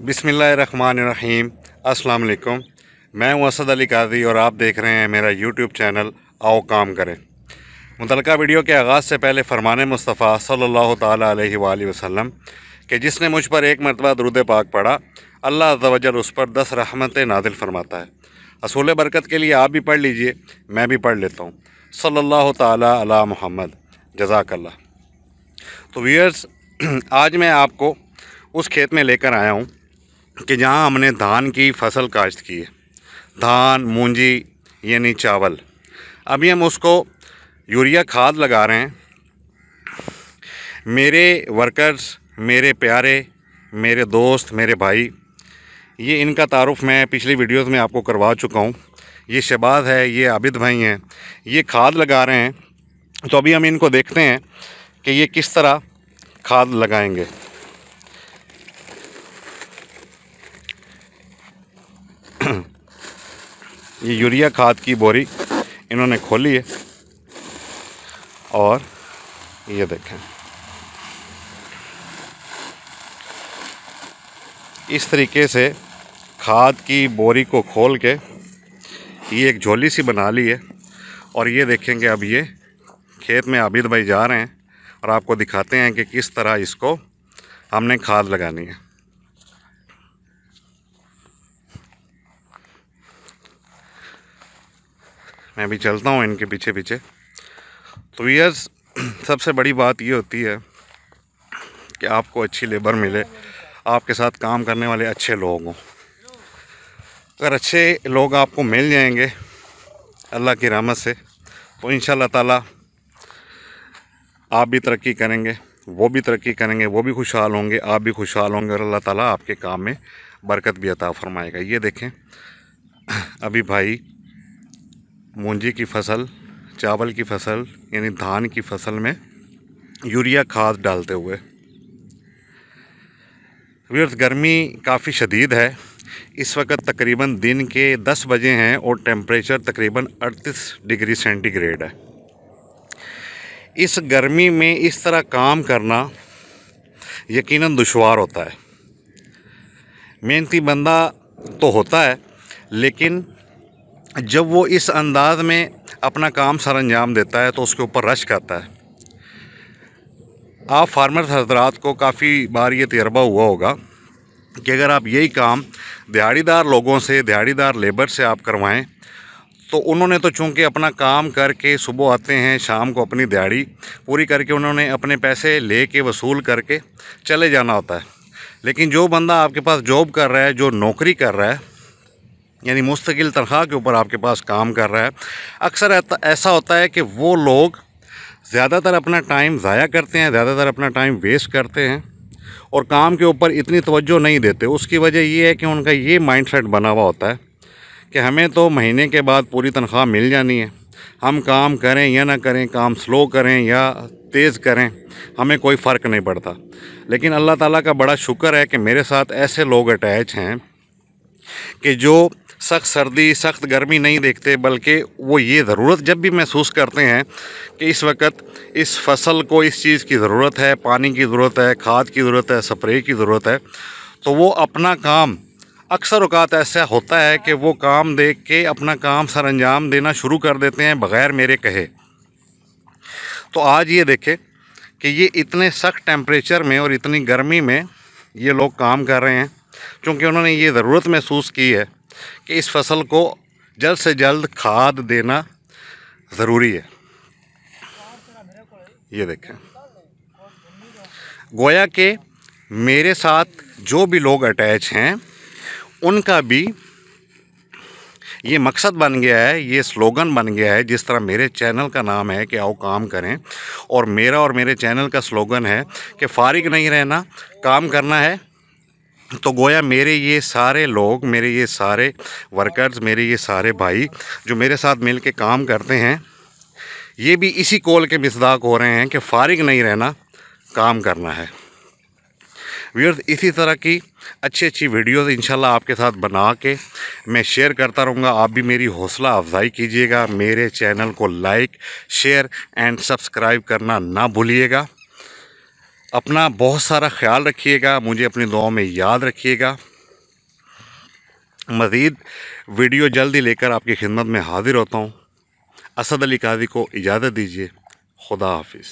बिस्मिल्लाहिर्रहमानिर्रहीम। अस्सलाम वालेकुम। मैं हूं असद अली काजी और आप देख रहे हैं मेरा यूट्यूब चैनल आओ काम करें। मुतलका वीडियो के आगाज़ से पहले फरमान मुस्तफ़ा सल्लल्लाहु ताला अलैहि वसल्लम कि जिसने मुझ पर एक मरतबा दुरूद पाक पढ़ा अल्लाह अज़्ज़ व जल उस पर 10 रहमतें नाज़िल फरमाता है। असूल बरकत के लिए आप भी पढ़ लीजिए, मैं भी पढ़ लेता हूँ। सल्लल्लाहु ताला अला मुहम्मद, जज़ाकल्लाह। तो व्यूअर्स, आज मैं आपको उस खेत में लेकर आया हूँ कि जहाँ हमने धान की फसल काश्त की है, धान मूंजी यानी चावल। अभी हम उसको यूरिया खाद लगा रहे हैं। मेरे वर्कर्स, मेरे प्यारे, मेरे दोस्त, मेरे भाई, ये इनका तारुफ़ मैं पिछली वीडियोस में आपको करवा चुका हूँ। ये शहबाज है, ये आबिद भाई हैं, ये खाद लगा रहे हैं। तो अभी हम इनको देखते हैं कि ये किस तरह खाद लगाएंगे। ये यूरिया खाद की बोरी इन्होंने खोली है और ये देखें, इस तरीके से खाद की बोरी को खोल के ये एक झोली सी बना ली है। और ये देखेंगे, अब ये खेत में आबिद भाई जा रहे हैं और आपको दिखाते हैं कि किस तरह इसको हमने खाद लगानी है। मैं भी चलता हूँ इनके पीछे पीछे। तो व्यूअर्स, सबसे बड़ी बात ये होती है कि आपको अच्छी लेबर मिले, आपके साथ काम करने वाले अच्छे लोग हों। अगर अच्छे लोग आपको मिल जाएंगे अल्लाह की रहमत से, तो इंशाअल्लाह ताला आप भी तरक्की करेंगे, वो भी तरक्की करेंगे, वो भी खुशहाल होंगे, आप भी खुशहाल होंगे और अल्लाह ताला आपके काम में बरकत भी अता फरमाएगा। ये देखें, अभी भाई मूंजी की फसल, चावल की फसल यानी धान की फसल में यूरिया खाद डालते हुए। व्यूअर्स, गर्मी काफ़ी शदीद है। इस वक्त तकरीबन दिन के 10 बजे हैं और टेम्परेचर तकरीबन 38 डिग्री सेंटीग्रेड है। इस गर्मी में इस तरह काम करना यकीनन दुश्वार होता है। मेहनती बंदा तो होता है, लेकिन जब वो इस अंदाज में अपना काम सर अंजाम देता है तो उसके ऊपर रश्क आता है। आप फार्मर्स हजरात को काफ़ी बार ये तजर्बा हुआ होगा कि अगर आप यही काम दिहाड़ीदार लोगों से, दिहाड़ीदार लेबर से आप करवाएं, तो उन्होंने तो चूँकि अपना काम करके सुबह आते हैं, शाम को अपनी दिहाड़ी पूरी करके उन्होंने अपने पैसे ले के वसूल करके चले जाना होता है। लेकिन जो बंदा आपके पास जॉब कर रहा है, जो नौकरी कर रहा है, यानी मुस्तकिल तनख्वाह के ऊपर आपके पास काम कर रहा है, अक्सर ऐसा होता है कि वो लोग ज़्यादातर अपना टाइम ज़ाया करते हैं, ज़्यादातर अपना टाइम वेस्ट करते हैं और काम के ऊपर इतनी तवज्जो नहीं देते। उसकी वजह ये है कि उनका ये माइंडसेट बना हुआ होता है कि हमें तो महीने के बाद पूरी तनख्वाह मिल जानी है, हम काम करें या ना करें, काम स्लो करें या तेज़ करें, हमें कोई फ़र्क नहीं पड़ता। लेकिन अल्लाह ताला का बड़ा शुक्र है कि मेरे साथ ऐसे लोग अटैच हैं कि जो सख्त सर्दी, सख्त गर्मी नहीं देखते, बल्कि वो ये ज़रूरत जब भी महसूस करते हैं कि इस वक्त इस फसल को इस चीज़ की ज़रूरत है, पानी की ज़रूरत है, खाद की ज़रूरत है, स्प्रे की ज़रूरत है, तो वो अपना काम, अक्सर औक़ात ऐसा होता है कि वो काम देख के अपना काम सर अंजाम देना शुरू कर देते हैं बग़ैर मेरे कहे। तो आज ये देखें कि ये इतने सख्त टेम्परेचर में और इतनी गर्मी में ये लोग काम कर रहे हैं, क्योंकि उन्होंने ये ज़रूरत महसूस की है कि इस फसल को जल्द से जल्द खाद देना ज़रूरी है। ये देखें, गोया के मेरे साथ जो भी लोग अटैच हैं उनका भी ये मकसद बन गया है, ये स्लोगन बन गया है। जिस तरह मेरे चैनल का नाम है कि आओ काम करें, और मेरा और मेरे चैनल का स्लोगन है कि फारिग नहीं रहना, काम करना है। तो गोया मेरे ये सारे लोग, मेरे ये सारे वर्कर्स, मेरे ये सारे भाई जो मेरे साथ मिल के काम करते हैं, ये भी इसी कौल के मिसदाक हो रहे हैं कि फारिग नहीं रहना, काम करना है। व्यूअर्स, इसी तरह की अच्छी अच्छी वीडियोज़ इंशाल्लाह आपके साथ बना के मैं शेयर करता रहूँगा। आप भी मेरी हौसला अफजाई कीजिएगा, मेरे चैनल को लाइक, शेयर एंड सब्सक्राइब करना ना भूलिएगा। अपना बहुत सारा ख्याल रखिएगा, मुझे अपनी दुआओं में याद रखिएगा। मज़ीद वीडियो जल्दी लेकर आपकी खिदमत में हाजिर होता हूँ। असद अली काजी को इजाज़त दीजिए। खुदा हाफिज़।